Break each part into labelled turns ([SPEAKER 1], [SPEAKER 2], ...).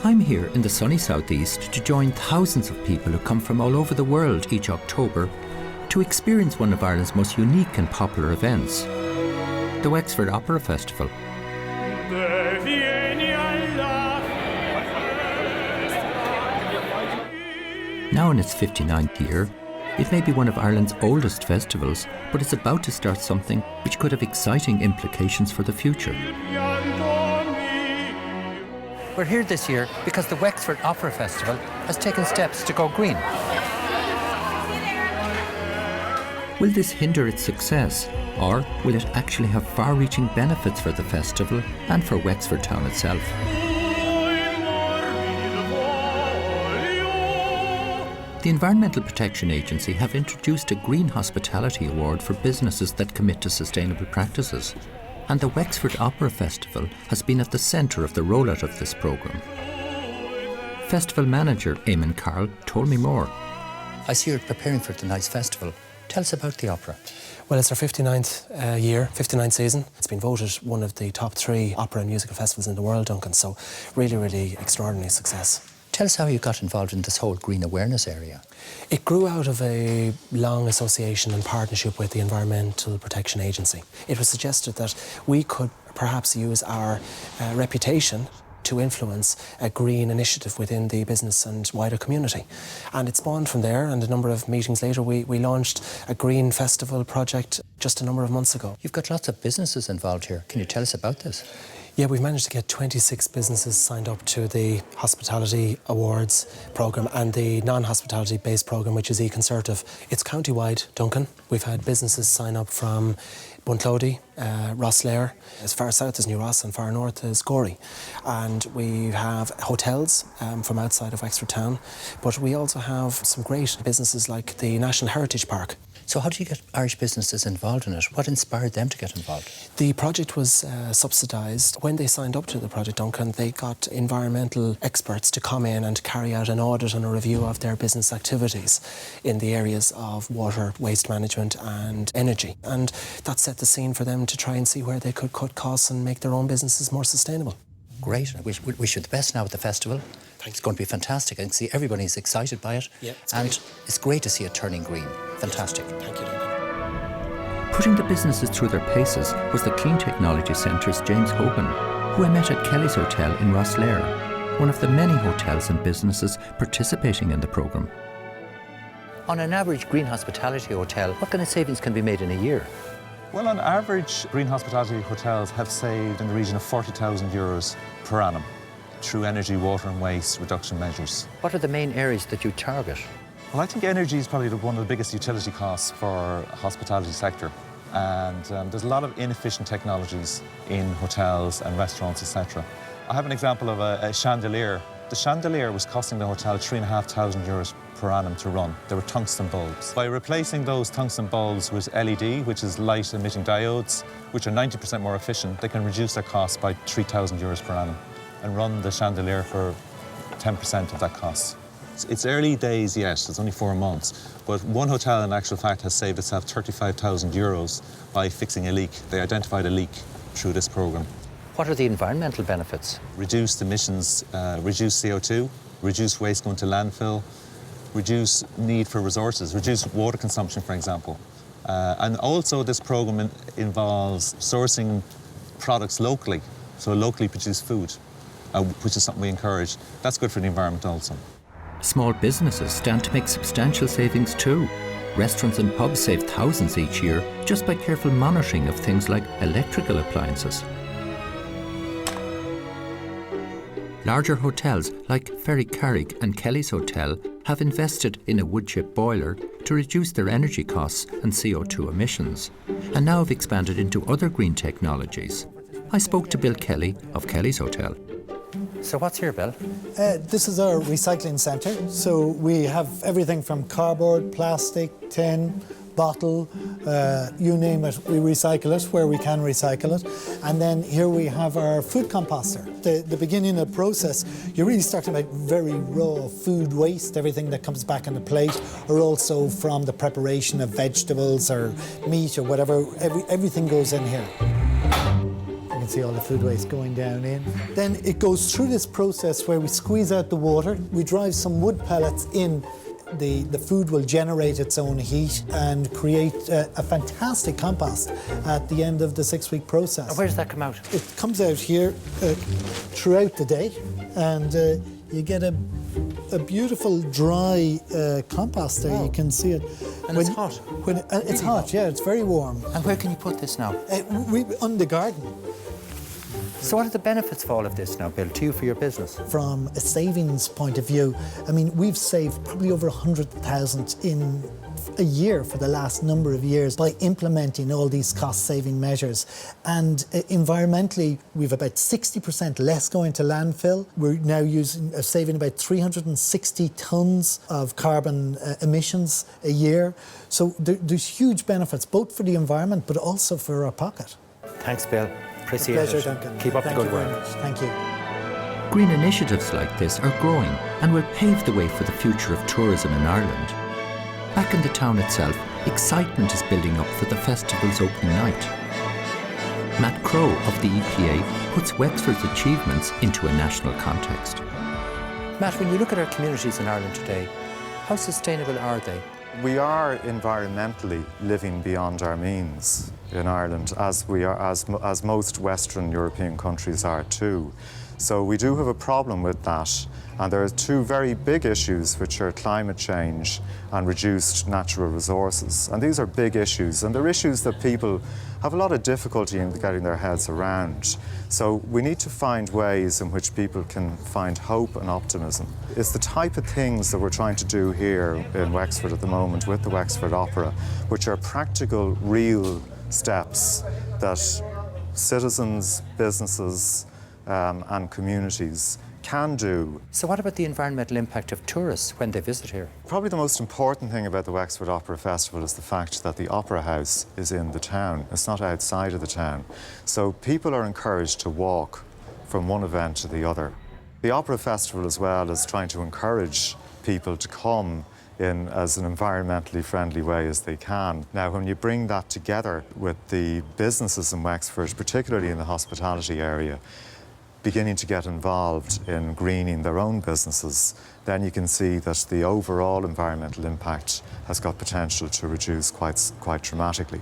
[SPEAKER 1] I'm here in the sunny southeast to join thousands of people who come from all over the world each October to experience one of Ireland's most unique and popular events, the Wexford Opera Festival. Now in its 59th year, it may be one of Ireland's oldest festivals, but it's about to start something which could have exciting implications for the future. We're here this year because the Wexford Opera Festival has taken steps to go green. Will this hinder its success, or will it actually have far-reaching benefits for the festival and for Wexford town itself? The Environmental Protection Agency have introduced a Green Hospitality Award for businesses that commit to sustainable practices. And the Wexford Opera Festival has been at the centre of the rollout of this programme. Festival manager Eamon Carroll told me more. I see you're preparing for tonight's festival. Tell us about the opera.
[SPEAKER 2] Well, it's our 59th year, 59th season. It's been voted one of the top 3 opera and musical festivals in the world, Duncan, so really, really extraordinary success.
[SPEAKER 1] Tell us how you got involved in this whole green awareness area.
[SPEAKER 2] It grew out of a long association and partnership with the Environmental Protection Agency. It was suggested that we could perhaps use our reputation to influence a green initiative within the business and wider community. And it spawned from there, and a number of meetings later we launched a green festival project just a number of months ago.
[SPEAKER 1] You've got lots of businesses involved here. Can you tell us about this?
[SPEAKER 2] Yeah, we've managed to get 26 businesses signed up to the Hospitality Awards programme and the non-hospitality based programme, which is eConcertive. It's county-wide, Duncan. We've had businesses sign up from Bunclody, Rosslare, as far south as New Ross and far north as Gorey. And we have hotels from outside of Wexford town, but we also have some great businesses like the National Heritage Park.
[SPEAKER 1] So how do you get Irish businesses involved in it? What inspired them to get involved?
[SPEAKER 2] The project was subsidised. When they signed up to the project, Duncan, they got environmental experts to come in and carry out an audit and a review of their business activities in the areas of water, waste management and energy. And that set the scene for them to try and see where they could cut costs and make their own businesses more sustainable.
[SPEAKER 1] Great. I wish you the best now at the festival.
[SPEAKER 2] Thanks.
[SPEAKER 1] It's going to be fantastic. I can see everybody's excited by it.
[SPEAKER 2] Yeah,
[SPEAKER 1] It's great to see it turning green. Fantastic.
[SPEAKER 2] Yes. Thank you, Duncan.
[SPEAKER 1] Putting the businesses through their paces was the Clean Technology Centre's James Hogan, who I met at Kelly's Hotel in Rosslare, one of the many hotels and businesses participating in the programme. On an average green hospitality hotel, what kind of savings can be made in a year?
[SPEAKER 3] Well, on average, green hospitality hotels have saved in the region of €40,000 per annum through energy, water and waste reduction measures.
[SPEAKER 1] What are the main areas that you target?
[SPEAKER 3] Well, I think energy is probably one of the biggest utility costs for the hospitality sector. And there's a lot of inefficient technologies in hotels and restaurants, etc. I have an example of a chandelier. The chandelier was costing the hotel €3,500 per annum to run. They were tungsten bulbs. By replacing those tungsten bulbs with LED, which is light-emitting diodes, which are 90% more efficient, they can reduce their costs by €3,000 per annum and run the chandelier for 10% of that cost. It's early days yet, it's only 4 months, but one hotel in actual fact has saved itself €35,000 by fixing a leak. They identified a leak through this programme.
[SPEAKER 1] What are the environmental benefits?
[SPEAKER 3] Reduced emissions, reduce CO2, reduce waste going to landfill, reduce need for resources, reduce water consumption, for example. And also this programme involves sourcing products locally, so locally produced food, which is something we encourage. That's good for the environment also.
[SPEAKER 1] Small businesses stand to make substantial savings too. Restaurants and pubs save thousands each year just by careful monitoring of things like electrical appliances. Larger hotels like Ferry Carrick and Kelly's Hotel have invested in a wood chip boiler to reduce their energy costs and CO2 emissions, and now have expanded into other green technologies. I spoke to Bill Kelly of Kelly's Hotel. So what's here, Bill?
[SPEAKER 4] This is our recycling centre. So we have everything from cardboard, plastic, tin, bottle, you name it, we recycle it where we can recycle it. And then here we have our food composter. The beginning of the process, you're really starting about very raw food waste, everything that comes back on the plate, or also from the preparation of vegetables or meat or whatever, everything goes in here. You can see all the food waste going down in. Then it goes through this process where we squeeze out the water, we drive some wood pellets in. The food will generate its own heat and create a fantastic compost at the end of the 6-week process.
[SPEAKER 1] And where does that come out?
[SPEAKER 4] It comes out here throughout the day, and you get a beautiful dry compost there. You can see it.
[SPEAKER 1] And it's hot?
[SPEAKER 4] It's hot, yeah, it's very warm.
[SPEAKER 1] And where can you put this now?
[SPEAKER 4] On the garden.
[SPEAKER 1] So what are the benefits of all of this now, Bill, to you for your business?
[SPEAKER 4] From a savings point of view, I mean, we've saved probably over 100,000 in a year for the last number of years by implementing all these cost-saving measures. And environmentally, we've about 60% less going to landfill. We're now saving about 360 tonnes of carbon emissions a year. So there's huge benefits, both for the environment, but also for our pocket.
[SPEAKER 1] Thanks, Bill. Appreciate
[SPEAKER 4] Pleasure,
[SPEAKER 1] it.
[SPEAKER 4] Duncan.
[SPEAKER 1] Keep up the good work.
[SPEAKER 4] Thank you.
[SPEAKER 1] Green initiatives like this are growing and will pave the way for the future of tourism in Ireland. Back in the town itself, excitement is building up for the festival's opening night. Matt Crowe of the EPA puts Wexford's achievements into a national context. Matt, when you look at our communities in Ireland today, how sustainable are they?
[SPEAKER 5] We are environmentally living beyond our means in Ireland, as most Western European countries are too. So we do have a problem with that, and there are two very big issues, which are climate change and reduced natural resources. And these are big issues, and they're issues that people have a lot of difficulty in getting their heads around. So we need to find ways in which people can find hope and optimism. It's the type of things that we're trying to do here in Wexford at the moment with the Wexford Opera, which are practical, real steps that citizens, businesses, and communities can do.
[SPEAKER 1] So what about the environmental impact of tourists when they visit here?
[SPEAKER 5] Probably the most important thing about the Wexford Opera Festival is the fact that the Opera House is in the town. It's not outside of the town. So people are encouraged to walk from one event to the other. The Opera Festival as well is trying to encourage people to come in as an environmentally friendly way as they can. Now, when you bring that together with the businesses in Wexford, particularly in the hospitality area, beginning to get involved in greening their own businesses, then you can see that the overall environmental impact has got potential to reduce quite dramatically.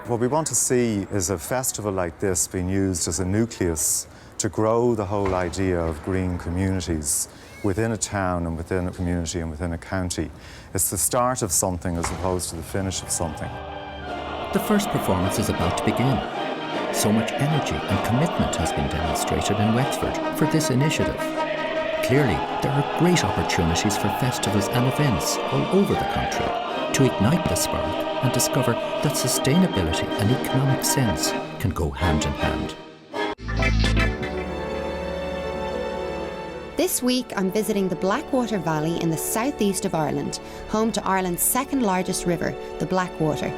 [SPEAKER 5] What we want to see is a festival like this being used as a nucleus to grow the whole idea of green communities within a town and within a community and within a county. It's the start of something as opposed to the finish of something.
[SPEAKER 1] The first performance is about to begin. So much energy and commitment has been demonstrated in Wexford for this initiative. Clearly, there are great opportunities for festivals and events all over the country to ignite the spark and discover that sustainability and economic sense can go hand in hand.
[SPEAKER 6] This week, I'm visiting the Blackwater Valley in the southeast of Ireland, home to Ireland's second largest river, the Blackwater.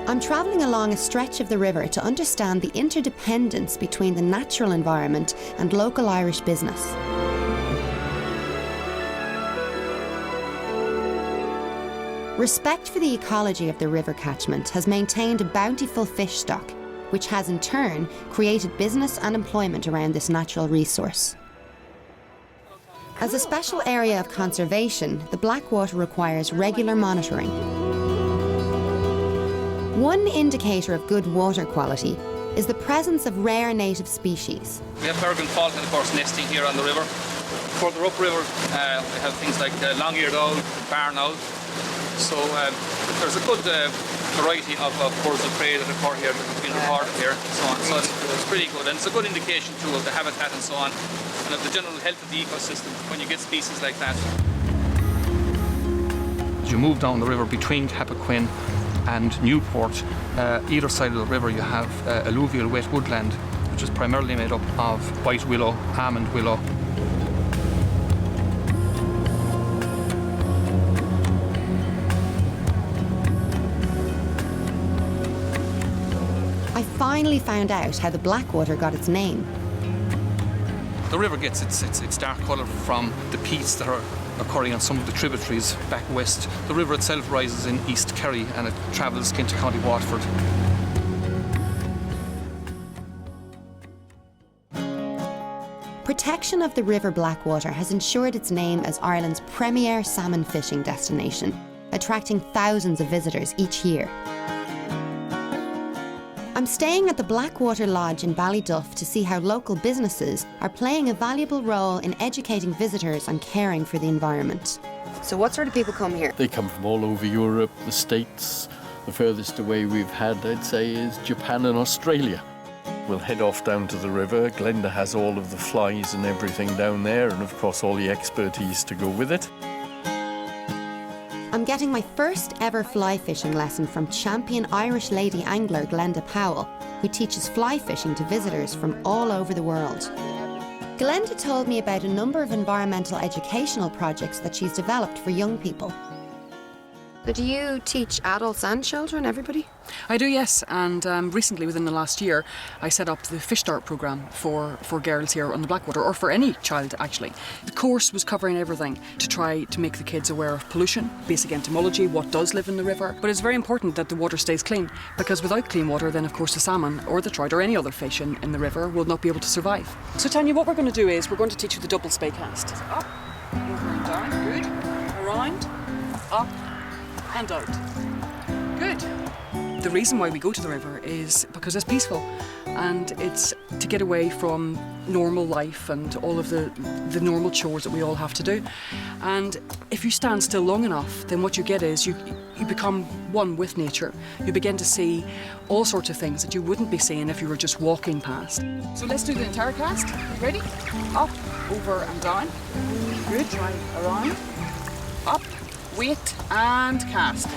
[SPEAKER 6] I'm travelling along a stretch of the river to understand the interdependence between the natural environment and local Irish business. Respect for the ecology of the river catchment has maintained a bountiful fish stock, which has in turn created business and employment around this natural resource. As a special area of conservation, the Blackwater requires regular monitoring. One indicator of good water quality is the presence of rare native species.
[SPEAKER 7] We have peregrine falcon, of course, nesting here on the river. Further upriver, we have things like long-eared owl, barn owl. So there's a good variety of birds of prey that occur here, that have been reported here, and so on. So it's pretty good, and it's a good indication too of the habitat and so on, and of the general health of the ecosystem when you get species like that. As you move down the river between Cappoquin and Newport, either side of the river you have alluvial wet woodland, which is primarily made up of white willow, almond willow.
[SPEAKER 6] I finally found out how the Blackwater got its name.
[SPEAKER 7] The river gets its dark colour from the peats that are occurring on some of the tributaries back west. The river itself rises in East Kerry and it travels into County Waterford.
[SPEAKER 6] Protection of the River Blackwater has ensured its name as Ireland's premier salmon fishing destination, attracting thousands of visitors each year. I'm staying at the Blackwater Lodge in Ballyduff to see how local businesses are playing a valuable role in educating visitors and caring for the environment. So what sort of people come here?
[SPEAKER 8] They come from all over Europe, the States. The furthest away we've had, I'd say, is Japan and Australia. We'll head off down to the river. Glenda has all of the flies and everything down there, and of course all the expertise to go with it.
[SPEAKER 6] I'm getting my first ever fly fishing lesson from champion Irish lady angler Glenda Powell, who teaches fly fishing to visitors from all over the world. Glenda told me about a number of environmental educational projects that she's developed for young people. So do you teach adults and children, everybody?
[SPEAKER 9] I do, yes, and recently, within the last year, I set up the Fish Start programme for girls here on the Blackwater, or for any child actually. The course was covering everything to try to make the kids aware of pollution, basic entomology, what does live in the river. But it's very important that the water stays clean, because without clean water, then of course the salmon or the trout or any other fish in the river will not be able to survive. So Tanya, what we're going to do is we're going to teach you the double spey cast. Up, over and down, good, around, up, and out. Good. The reason why we go to the river is because it's peaceful and it's to get away from normal life and all of the normal chores that we all have to do. And if you stand still long enough, then what you get is you become one with nature. You begin to see all sorts of things that you wouldn't be seeing if you were just walking past. So let's do the entire cast. Ready? Up, over and down. Good. Try around. Up. Wait and cast.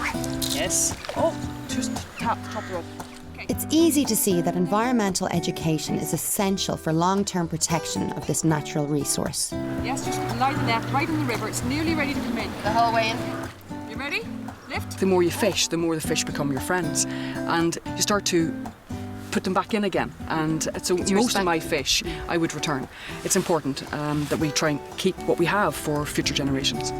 [SPEAKER 9] Yes. Oh, just tap the top rope. Okay.
[SPEAKER 6] It's easy to see that environmental education is essential for long-term protection of this natural resource.
[SPEAKER 9] Yes, just lie the net right in the river. It's nearly ready to come in.
[SPEAKER 6] The whole way in?
[SPEAKER 9] You ready? Lift. The more you fish, the more the fish become your friends. And you start to put them back in again. And so most of my fish I would return. It's important that we try and keep what we have for future generations.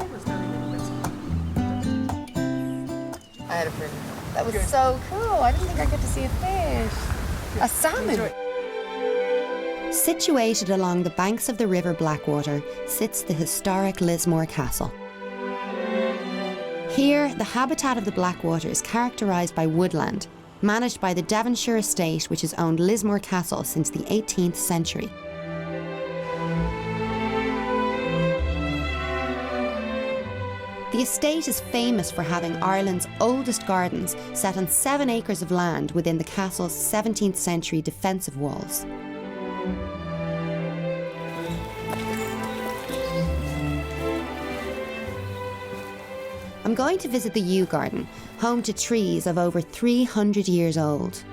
[SPEAKER 6] I had a pretty. That was so cool. I didn't think I'd get to see a fish. A salmon. Situated along the banks of the River Blackwater sits the historic Lismore Castle. Here, the habitat of the Blackwater is characterised by woodland, managed by the Devonshire estate, which has owned Lismore Castle since the 18th century. The estate is famous for having Ireland's oldest gardens set on 7 acres of land within the castle's 17th century defensive walls. I'm going to visit the yew garden, home to trees of over 300 years old.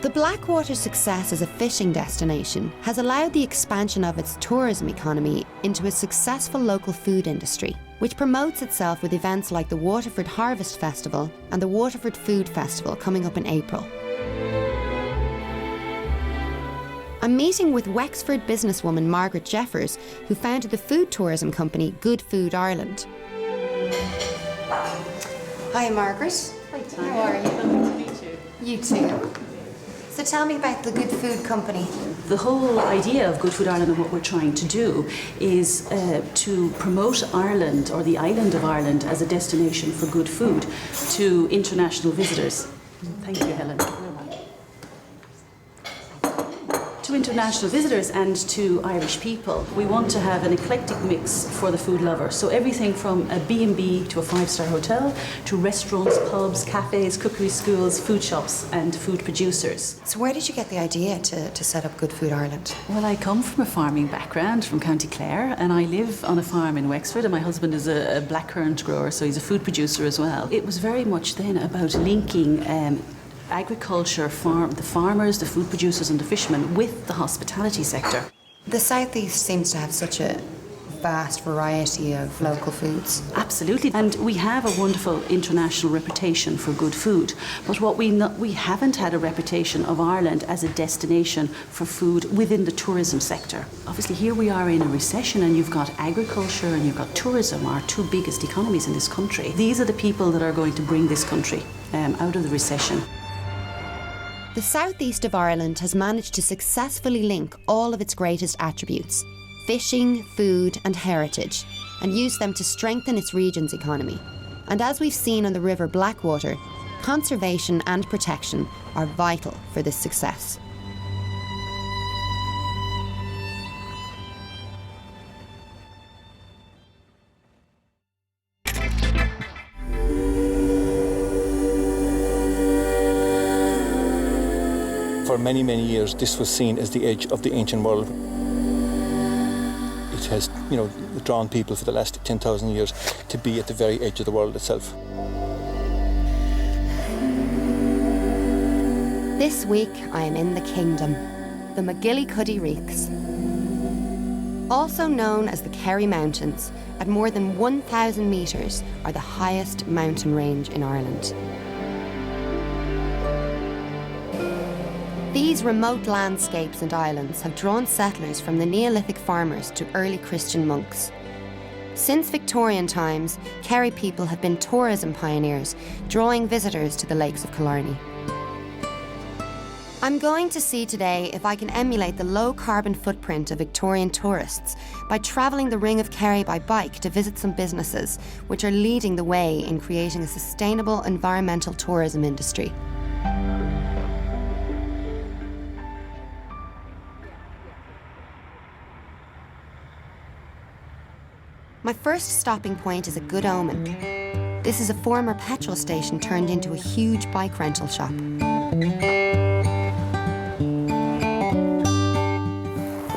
[SPEAKER 6] The Blackwater's success as a fishing destination has allowed the expansion of its tourism economy into a successful local food industry, which promotes itself with events like the Waterford Harvest Festival and the Waterford Food Festival coming up in April. I'm meeting with Wexford businesswoman Margaret Jeffers, who founded the food tourism company Good Food Ireland. Hi, Margaret.
[SPEAKER 10] Hi, Tanya.
[SPEAKER 6] How are you?
[SPEAKER 10] Lovely to meet you.
[SPEAKER 6] You too. So tell me about the Good Food Company.
[SPEAKER 10] The whole idea of Good Food Ireland and what we're trying to do is to promote Ireland, or the island of Ireland, as a destination for good food to international visitors. Thank you, Helen. To international visitors and to Irish people. We want to have an eclectic mix for the food lover. So everything from a B&B to a 5-star hotel, to restaurants, pubs, cafes, cookery schools, food shops and food producers.
[SPEAKER 6] So where did you get the idea to set up Good Food Ireland?
[SPEAKER 10] Well, I come from a farming background from County Clare, and I live on a farm in Wexford, and my husband is a blackcurrant grower, so he's a food producer as well. It was very much then about linking agriculture, the farmers, the food producers and the fishermen with the hospitality sector.
[SPEAKER 6] The South East seems to have such a vast variety of local foods.
[SPEAKER 10] Absolutely, and we have a wonderful international reputation for good food, but what we haven't had a reputation of Ireland as a destination for food within the tourism sector. Obviously here we are in a recession, and you've got agriculture and you've got tourism, our two biggest economies in this country. These are the people that are going to bring this country out of the recession.
[SPEAKER 6] The southeast of Ireland has managed to successfully link all of its greatest attributes, fishing, food and heritage, and use them to strengthen its region's economy. And as we've seen on the River Blackwater, conservation and protection are vital for this success.
[SPEAKER 11] For many, many years, this was seen as the edge of the ancient world. It has, drawn people for the last 10,000 years to be at the very edge of the world itself.
[SPEAKER 6] This week, I am in the kingdom, the McGillycuddy Reeks. Also known as the Kerry Mountains, at more than 1,000 metres, are the highest mountain range in Ireland. These remote landscapes and islands have drawn settlers from the Neolithic farmers to early Christian monks. Since Victorian times, Kerry people have been tourism pioneers, drawing visitors to the lakes of Killarney. I'm going to see today if I can emulate the low carbon footprint of Victorian tourists by travelling the Ring of Kerry by bike to visit some businesses which are leading the way in creating a sustainable environmental tourism industry. My first stopping point is a good omen. This is a former petrol station turned into a huge bike rental shop.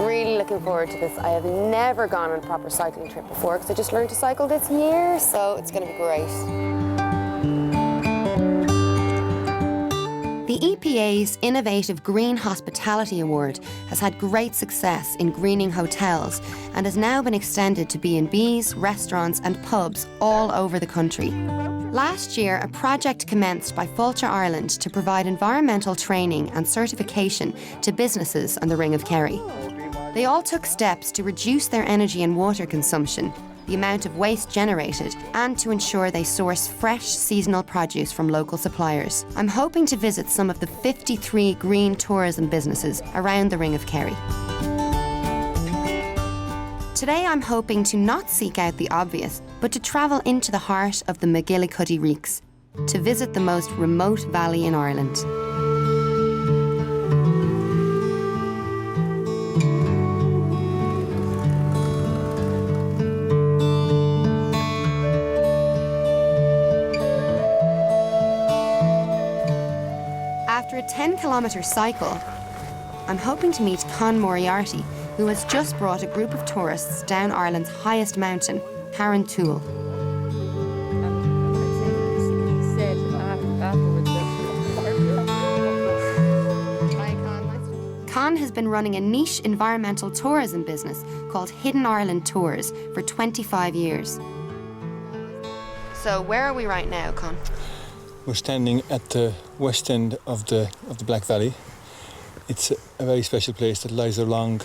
[SPEAKER 12] Really looking forward to this. I have never gone on a proper cycling trip before because I just learned to cycle this year, so it's going to be great.
[SPEAKER 6] The EPA's Innovative Green Hospitality Award has had great success in greening hotels and has now been extended to B&Bs, restaurants and pubs all over the country. Last year, a project commenced by Fáilte Ireland to provide environmental training and certification to businesses on the Ring of Kerry. They all took steps to reduce their energy and water consumption, the amount of waste generated, and to ensure they source fresh seasonal produce from local suppliers. I'm hoping to visit some of the 53 green tourism businesses around the Ring of Kerry. Today I'm hoping to not seek out the obvious, but to travel into the heart of the McGillycuddy Reeks, to visit the most remote valley in Ireland. After a 10-kilometre cycle, I'm hoping to meet Con Moriarty, who has just brought a group of tourists down Ireland's highest mountain, Carrantoul. Con has been running a niche environmental tourism business called Hidden Ireland Tours for 25 years. So where are we right now, Con?
[SPEAKER 11] We're standing at the west end of the Black Valley. It's a very special place that lies along,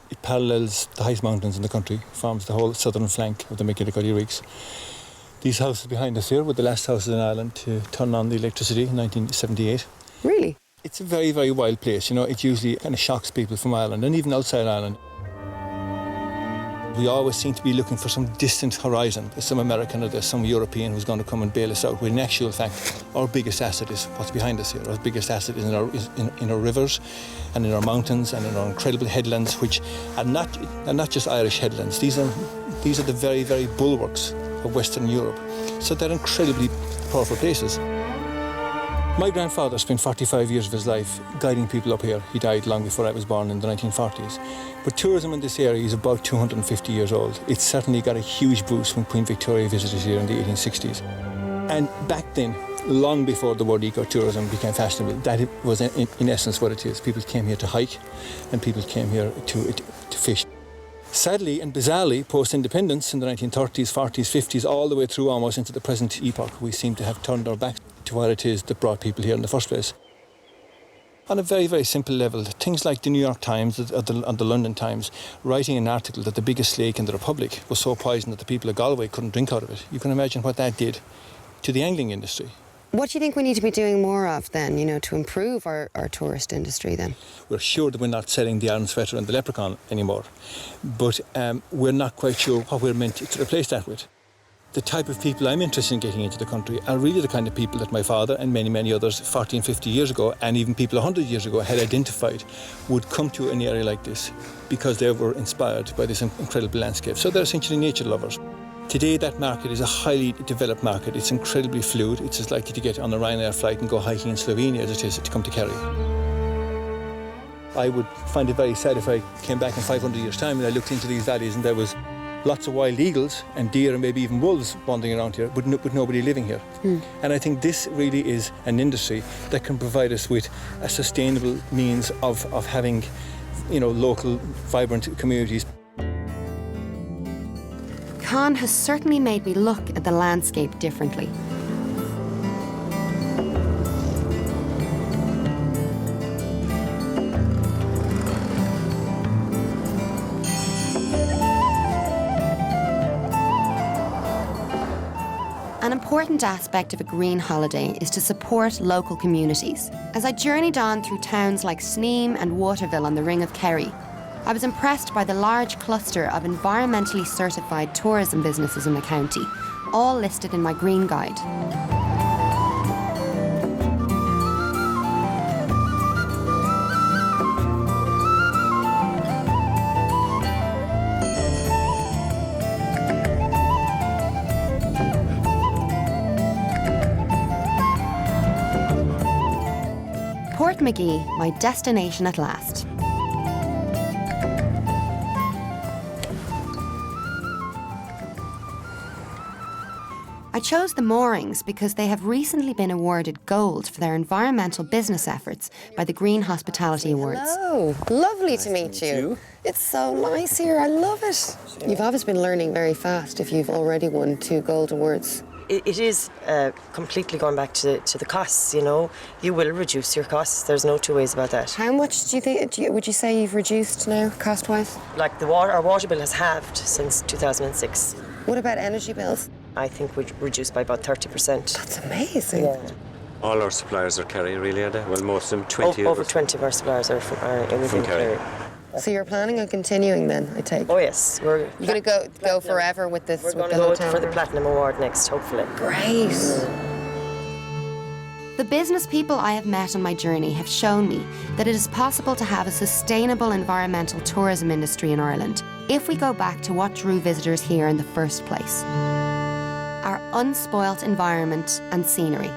[SPEAKER 11] it parallels the highest mountains in the country, forms the whole southern flank of the McGillycuddy Reeks. These houses behind us here were the last houses in Ireland to turn on the electricity in 1978.
[SPEAKER 6] Really?
[SPEAKER 11] It's a very, very wild place, it usually kind of shocks people from Ireland and even outside Ireland. We always seem to be looking for some distant horizon. There's some American or there's some European who's going to come and bail us out. When in actual fact, our biggest asset is what's behind us here. Our biggest asset is in our rivers and in our mountains and in our incredible headlands, which are not just Irish headlands. These are the very, very bulwarks of Western Europe. So they're incredibly powerful places. My grandfather spent 45 years of his life guiding people up here. He died long before I was born in the 1940s. But tourism in this area is about 250 years old. It's certainly got a huge boost when Queen Victoria visited here in the 1860s. And back then, long before the word ecotourism became fashionable, that was in essence what it is. People came here to hike and people came here to fish. sadly and bizarrely, post-independence in the 1930s, 40s, 50s, all the way through almost into the present epoch, we seem to have turned our back to what it is that brought people here in the first place. On a very, very simple level, things like the New York Times or the London Times writing an article that the biggest lake in the Republic was so poisoned that the people of Galway couldn't drink out of it. You can imagine what that did to the angling industry.
[SPEAKER 6] What do you think we need to be doing more of then, to improve our tourist industry then?
[SPEAKER 11] We're sure that we're not selling the iron sweater and the leprechaun anymore, but we're not quite sure what we're meant to replace that with. The type of people I'm interested in getting into the country are really the kind of people that my father and many, many others 40 and 50 years ago, and even people 100 years ago, had identified would come to an area like this because they were inspired by this incredible landscape. So they're essentially nature lovers. Today, that market is a highly developed market. It's incredibly fluid. It's as likely to get on a Ryanair flight and go hiking in Slovenia as it is to come to Kerry. I would find it very sad if I came back in 500 years' time and I looked into these valleys and there was lots of wild eagles and deer and maybe even wolves wandering around here, but nobody living here. And I think this really is an industry that can provide us with a sustainable means of having, local, vibrant communities.
[SPEAKER 6] Con has certainly made me look at the landscape differently. An important aspect of a green holiday is to support local communities. As I journeyed on through towns like Sneem and Waterville on the Ring of Kerry, I was impressed by the large cluster of environmentally certified tourism businesses in the county, all listed in my Green Guide. Portmagee, my destination at last. I chose the moorings because they have recently been awarded gold for their environmental business efforts by the Green Hospitality Awards.
[SPEAKER 12] Hello, lovely to meet you. It's so nice here, I love it. You've obviously been learning very fast if you've already won 2 gold awards.
[SPEAKER 13] It is completely going back to the costs, You will reduce your costs. There's no two ways about that.
[SPEAKER 12] How much do you think, would you say you've reduced now, cost-wise?
[SPEAKER 13] Like our water bill has halved since 2006.
[SPEAKER 12] What about energy bills?
[SPEAKER 13] I think we reduced by about 30%.
[SPEAKER 12] That's amazing.
[SPEAKER 13] Yeah.
[SPEAKER 14] All our suppliers are Kerry, really, are they? Well, most of them, 20
[SPEAKER 13] Over 20 of our suppliers are from Kerry.
[SPEAKER 12] So you're planning on continuing then, I take?
[SPEAKER 13] Oh yes, you're
[SPEAKER 12] going to go forever with this.
[SPEAKER 13] We're going to go for the Platinum Award next, hopefully.
[SPEAKER 12] Great.
[SPEAKER 6] The business people I have met on my journey have shown me that it is possible to have a sustainable environmental tourism industry in Ireland if we go back to what drew visitors here in the first place: our unspoilt environment and scenery.